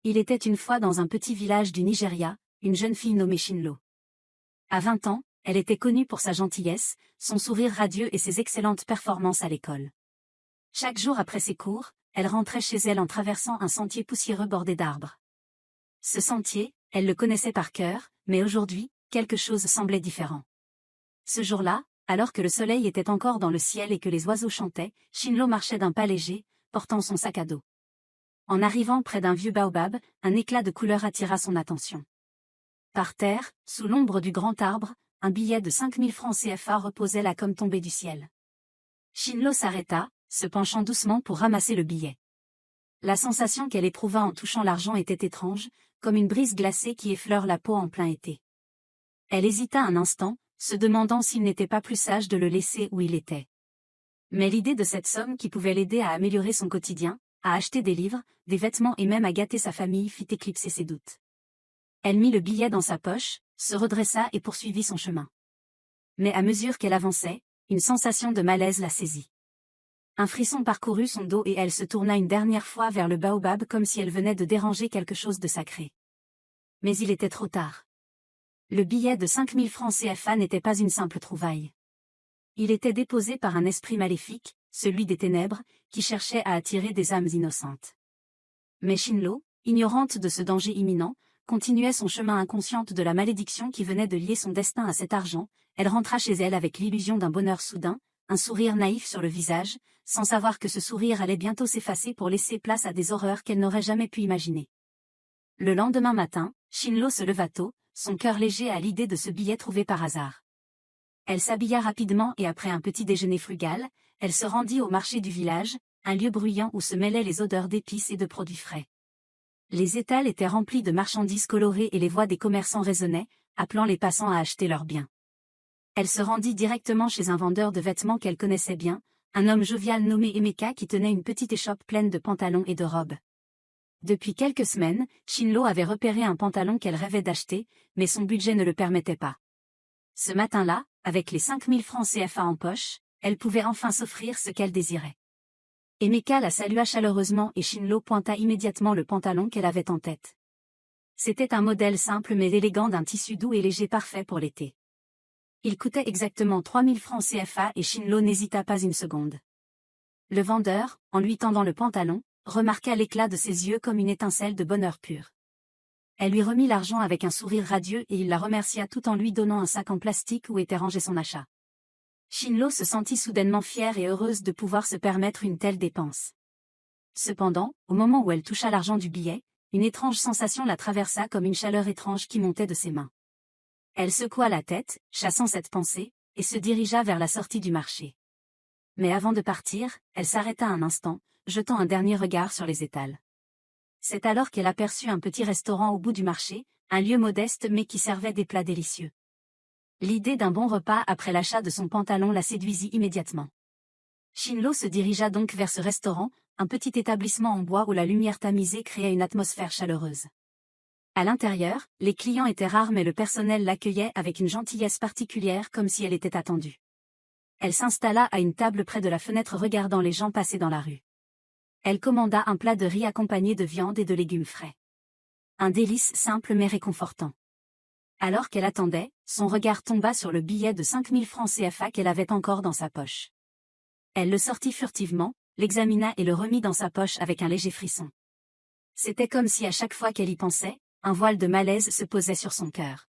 Il était une fois dans un petit village du Nigeria, une jeune fille nommée Shinlo. À 20 ans, elle était connue pour sa gentillesse, son sourire radieux et ses excellentes performances à l'école. Chaque jour après ses cours, elle rentrait chez elle en traversant un sentier poussiéreux bordé d'arbres. Ce sentier, elle le connaissait par cœur, mais aujourd'hui, quelque chose semblait différent. Ce jour-là, alors que le soleil était encore dans le ciel et que les oiseaux chantaient, Shinlo marchait d'un pas léger, portant son sac à dos. En arrivant près d'un vieux baobab, un éclat de couleur attira son attention. Par terre, sous l'ombre du grand arbre, un billet de 5000 francs CFA reposait là comme tombé du ciel. Shinlo s'arrêta, se penchant doucement pour ramasser le billet. La sensation qu'elle éprouva en touchant l'argent était étrange, comme une brise glacée qui effleure la peau en plein été. Elle hésita un instant, se demandant s'il n'était pas plus sage de le laisser où il était. Mais l'idée de cette somme qui pouvait l'aider à améliorer son quotidien, à acheter des livres, des vêtements et même à gâter sa famille fit éclipser ses doutes. Elle mit le billet dans sa poche, se redressa et poursuivit son chemin. Mais à mesure qu'elle avançait, une sensation de malaise la saisit. Un frisson parcourut son dos et elle se tourna une dernière fois vers le baobab comme si elle venait de déranger quelque chose de sacré. Mais il était trop tard. Le billet de 5000 francs CFA n'était pas une simple trouvaille. Il était déposé par un esprit maléfique, celui des ténèbres, qui cherchait à attirer des âmes innocentes. Mais Shinlo, ignorante de ce danger imminent, continuait son chemin inconsciente de la malédiction qui venait de lier son destin à cet argent. Elle rentra chez elle avec l'illusion d'un bonheur soudain, un sourire naïf sur le visage, sans savoir que ce sourire allait bientôt s'effacer pour laisser place à des horreurs qu'elle n'aurait jamais pu imaginer. Le lendemain matin, Shinlo se leva tôt, son cœur léger à l'idée de ce billet trouvé par hasard. Elle s'habilla rapidement et après un petit déjeuner frugal, elle se rendit au marché du village, un lieu bruyant où se mêlaient les odeurs d'épices et de produits frais. Les étals étaient remplis de marchandises colorées et les voix des commerçants résonnaient, appelant les passants à acheter leurs biens. Elle se rendit directement chez un vendeur de vêtements qu'elle connaissait bien, un homme jovial nommé Emeka qui tenait une petite échoppe pleine de pantalons et de robes. Depuis quelques semaines, Shinlo avait repéré un pantalon qu'elle rêvait d'acheter, mais son budget ne le permettait pas. Ce matin-là, avec les 5000 francs CFA en poche, elle pouvait enfin s'offrir ce qu'elle désirait. Emeka la salua chaleureusement et Shinlo pointa immédiatement le pantalon qu'elle avait en tête. C'était un modèle simple mais élégant d'un tissu doux et léger parfait pour l'été. Il coûtait exactement 3000 francs CFA et Shinlo n'hésita pas une seconde. Le vendeur, en lui tendant le pantalon, remarqua l'éclat de ses yeux comme une étincelle de bonheur pur. Elle lui remit l'argent avec un sourire radieux et il la remercia tout en lui donnant un sac en plastique où était rangé son achat. Shinlo se sentit soudainement fière et heureuse de pouvoir se permettre une telle dépense. Cependant, au moment où elle toucha l'argent du billet, une étrange sensation la traversa comme une chaleur étrange qui montait de ses mains. Elle secoua la tête, chassant cette pensée, et se dirigea vers la sortie du marché. Mais avant de partir, elle s'arrêta un instant, jetant un dernier regard sur les étals. C'est alors qu'elle aperçut un petit restaurant au bout du marché, un lieu modeste mais qui servait des plats délicieux. L'idée d'un bon repas après l'achat de son pantalon la séduisit immédiatement. Shinlo se dirigea donc vers ce restaurant, un petit établissement en bois où la lumière tamisée créait une atmosphère chaleureuse. À l'intérieur, les clients étaient rares mais le personnel l'accueillait avec une gentillesse particulière comme si elle était attendue. Elle s'installa à une table près de la fenêtre regardant les gens passer dans la rue. Elle commanda un plat de riz accompagné de viande et de légumes frais. Un délice simple mais réconfortant. Alors qu'elle attendait, son regard tomba sur le billet de 5000 francs CFA qu'elle avait encore dans sa poche. Elle le sortit furtivement, l'examina et le remit dans sa poche avec un léger frisson. C'était comme si à chaque fois qu'elle y pensait, un voile de malaise se posait sur son cœur.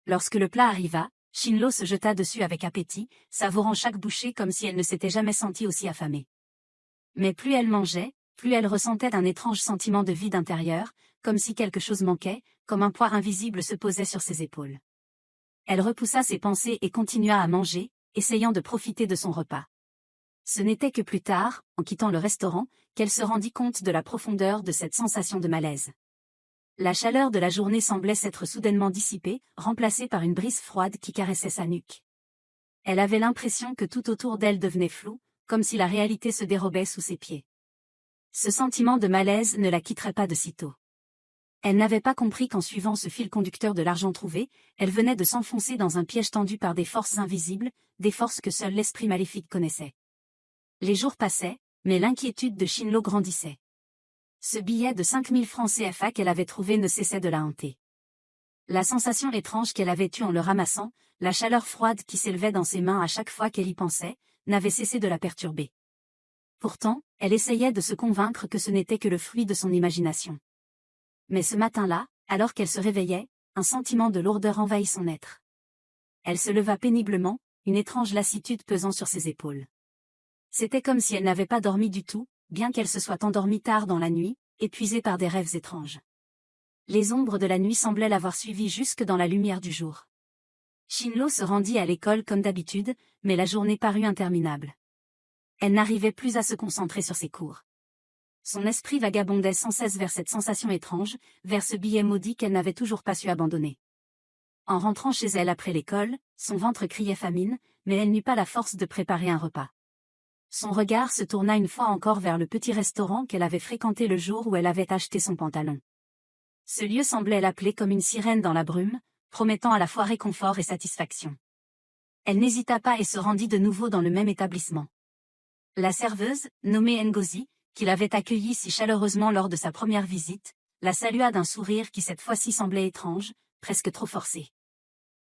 Lorsque le plat arriva, Shinlo se jeta dessus avec appétit, savourant chaque bouchée comme si elle ne s'était jamais sentie aussi affamée. Mais plus elle mangeait, plus elle ressentait un étrange sentiment de vide intérieur, comme si quelque chose manquait, comme un poids invisible se posait sur ses épaules. Elle repoussa ses pensées et continua à manger, essayant de profiter de son repas. Ce n'était que plus tard, en quittant le restaurant, qu'elle se rendit compte de la profondeur de cette sensation de malaise. La chaleur de la journée semblait s'être soudainement dissipée, remplacée par une brise froide qui caressait sa nuque. Elle avait l'impression que tout autour d'elle devenait flou, comme si la réalité se dérobait sous ses pieds. Ce sentiment de malaise ne la quitterait pas de sitôt. Elle n'avait pas compris qu'en suivant ce fil conducteur de l'argent trouvé, elle venait de s'enfoncer dans un piège tendu par des forces invisibles, des forces que seul l'esprit maléfique connaissait. Les jours passaient, mais l'inquiétude de Shinlo grandissait. Ce billet de 5000 francs CFA qu'elle avait trouvé ne cessait de la hanter. La sensation étrange qu'elle avait eue en le ramassant, la chaleur froide qui s'élevait dans ses mains à chaque fois qu'elle y pensait, n'avait cessé de la perturber. Pourtant, elle essayait de se convaincre que ce n'était que le fruit de son imagination. Mais ce matin-là, alors qu'elle se réveillait, un sentiment de lourdeur envahit son être. Elle se leva péniblement, une étrange lassitude pesant sur ses épaules. C'était comme si elle n'avait pas dormi du tout, bien qu'elle se soit endormie tard dans la nuit, épuisée par des rêves étranges. Les ombres de la nuit semblaient l'avoir suivie jusque dans la lumière du jour. Shinlo se rendit à l'école comme d'habitude, mais la journée parut interminable. Elle n'arrivait plus à se concentrer sur ses cours. Son esprit vagabondait sans cesse vers cette sensation étrange, vers ce billet maudit qu'elle n'avait toujours pas su abandonner. En rentrant chez elle après l'école, son ventre criait famine, mais elle n'eut pas la force de préparer un repas. Son regard se tourna une fois encore vers le petit restaurant qu'elle avait fréquenté le jour où elle avait acheté son pantalon. Ce lieu semblait l'appeler comme une sirène dans la brume, promettant à la fois réconfort et satisfaction. Elle n'hésita pas et se rendit de nouveau dans le même établissement. La serveuse, nommée Ngozi, qui l'avait accueillie si chaleureusement lors de sa première visite, la salua d'un sourire qui cette fois-ci semblait étrange, presque trop forcé.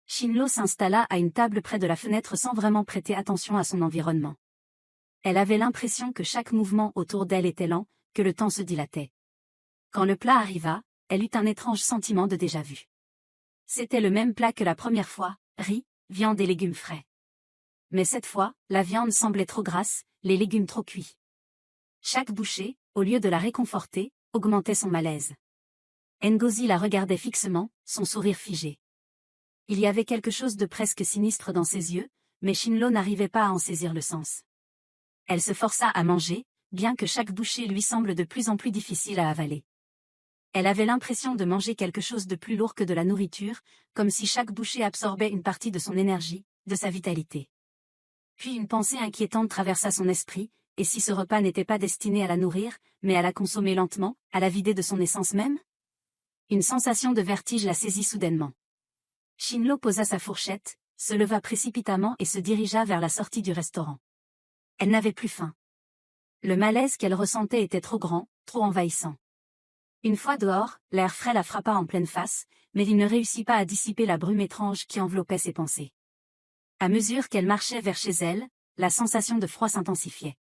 Shinlo s'installa à une table près de la fenêtre sans vraiment prêter attention à son environnement. Elle avait l'impression que chaque mouvement autour d'elle était lent, que le temps se dilatait. Quand le plat arriva, elle eut un étrange sentiment de déjà-vu. C'était le même plat que la première fois, riz, viande et légumes frais. Mais cette fois, la viande semblait trop grasse, les légumes trop cuits. Chaque bouchée, au lieu de la réconforter, augmentait son malaise. Ngozi la regardait fixement, son sourire figé. Il y avait quelque chose de presque sinistre dans ses yeux, mais Shinlo n'arrivait pas à en saisir le sens. Elle se força à manger, bien que chaque bouchée lui semble de plus en plus difficile à avaler. Elle avait l'impression de manger quelque chose de plus lourd que de la nourriture, comme si chaque bouchée absorbait une partie de son énergie, de sa vitalité. Puis une pensée inquiétante traversa son esprit, et si ce repas n'était pas destiné à la nourrir, mais à la consommer lentement, à la vider de son essence même? Une sensation de vertige la saisit soudainement. Shinlo posa sa fourchette, se leva précipitamment et se dirigea vers la sortie du restaurant. Elle n'avait plus faim. Le malaise qu'elle ressentait était trop grand, trop envahissant. Une fois dehors, l'air frais la frappa en pleine face, mais il ne réussit pas à dissiper la brume étrange qui enveloppait ses pensées. À mesure qu'elle marchait vers chez elle, la sensation de froid s'intensifiait.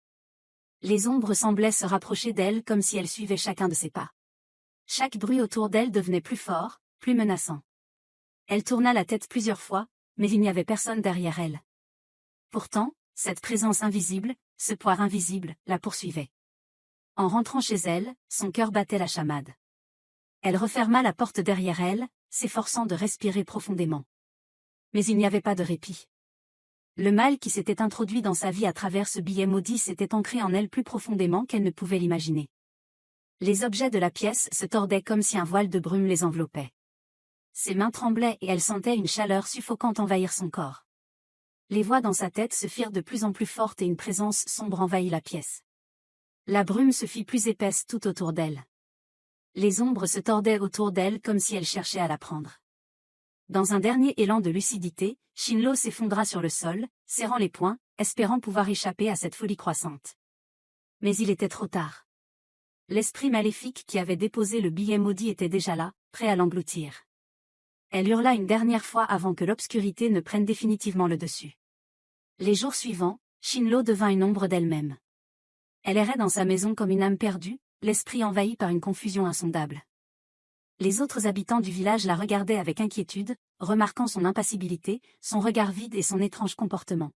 Les ombres semblaient se rapprocher d'elle comme si elle suivait chacun de ses pas. Chaque bruit autour d'elle devenait plus fort, plus menaçant. Elle tourna la tête plusieurs fois, mais il n'y avait personne derrière elle. Pourtant, cette présence invisible, ce poids invisible, la poursuivait. En rentrant chez elle, son cœur battait la chamade. Elle referma la porte derrière elle, s'efforçant de respirer profondément. Mais il n'y avait pas de répit. Le mal qui s'était introduit dans sa vie à travers ce billet maudit s'était ancré en elle plus profondément qu'elle ne pouvait l'imaginer. Les objets de la pièce se tordaient comme si un voile de brume les enveloppait. Ses mains tremblaient et elle sentait une chaleur suffocante envahir son corps. Les voix dans sa tête se firent de plus en plus fortes et une présence sombre envahit la pièce. La brume se fit plus épaisse tout autour d'elle. Les ombres se tordaient autour d'elle comme si elle cherchait à la prendre. Dans un dernier élan de lucidité, Shinlo s'effondra sur le sol, serrant les poings, espérant pouvoir échapper à cette folie croissante. Mais il était trop tard. L'esprit maléfique qui avait déposé le billet maudit était déjà là, prêt à l'engloutir. Elle hurla une dernière fois avant que l'obscurité ne prenne définitivement le dessus. Les jours suivants, Shinlo devint une ombre d'elle-même. Elle errait dans sa maison comme une âme perdue, l'esprit envahi par une confusion insondable. Les autres habitants du village la regardaient avec inquiétude, remarquant son impassibilité, son regard vide et son étrange comportement.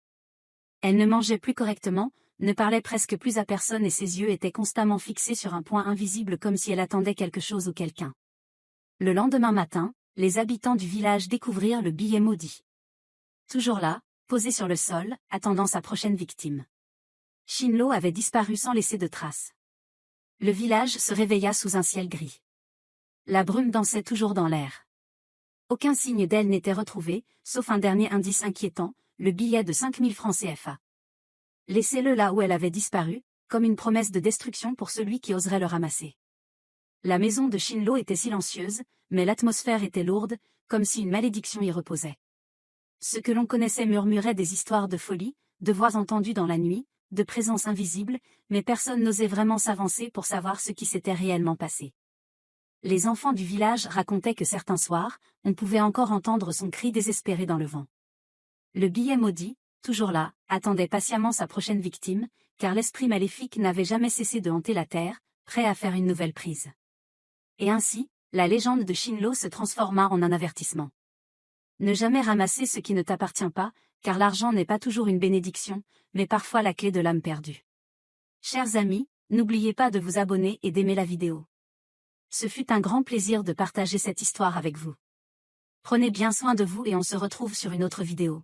Elle ne mangeait plus correctement, ne parlait presque plus à personne et ses yeux étaient constamment fixés sur un point invisible comme si elle attendait quelque chose ou quelqu'un. Le lendemain matin, les habitants du village découvrirent le billet maudit. Toujours là, posé sur le sol, attendant sa prochaine victime. Shinlo avait disparu sans laisser de traces. Le village se réveilla sous un ciel gris. La brume dansait toujours dans l'air. Aucun signe d'elle n'était retrouvé, sauf un dernier indice inquiétant, le billet de 5000 francs CFA. Laissez-le là où elle avait disparu, comme une promesse de destruction pour celui qui oserait le ramasser. La maison de Shinlo était silencieuse, mais l'atmosphère était lourde, comme si une malédiction y reposait. Ceux que l'on connaissait murmuraient des histoires de folie, de voix entendues dans la nuit, de présence invisible, mais personne n'osait vraiment s'avancer pour savoir ce qui s'était réellement passé. Les enfants du village racontaient que certains soirs, on pouvait encore entendre son cri désespéré dans le vent. Le billet maudit, toujours là, attendait patiemment sa prochaine victime, car l'esprit maléfique n'avait jamais cessé de hanter la terre, prêt à faire une nouvelle prise. Et ainsi, la légende de Shinlo se transforma en un avertissement. Ne jamais ramasser ce qui ne t'appartient pas, car l'argent n'est pas toujours une bénédiction, mais parfois la clé de l'âme perdue. Chers amis, n'oubliez pas de vous abonner et d'aimer la vidéo. Ce fut un grand plaisir de partager cette histoire avec vous. Prenez bien soin de vous et on se retrouve sur une autre vidéo.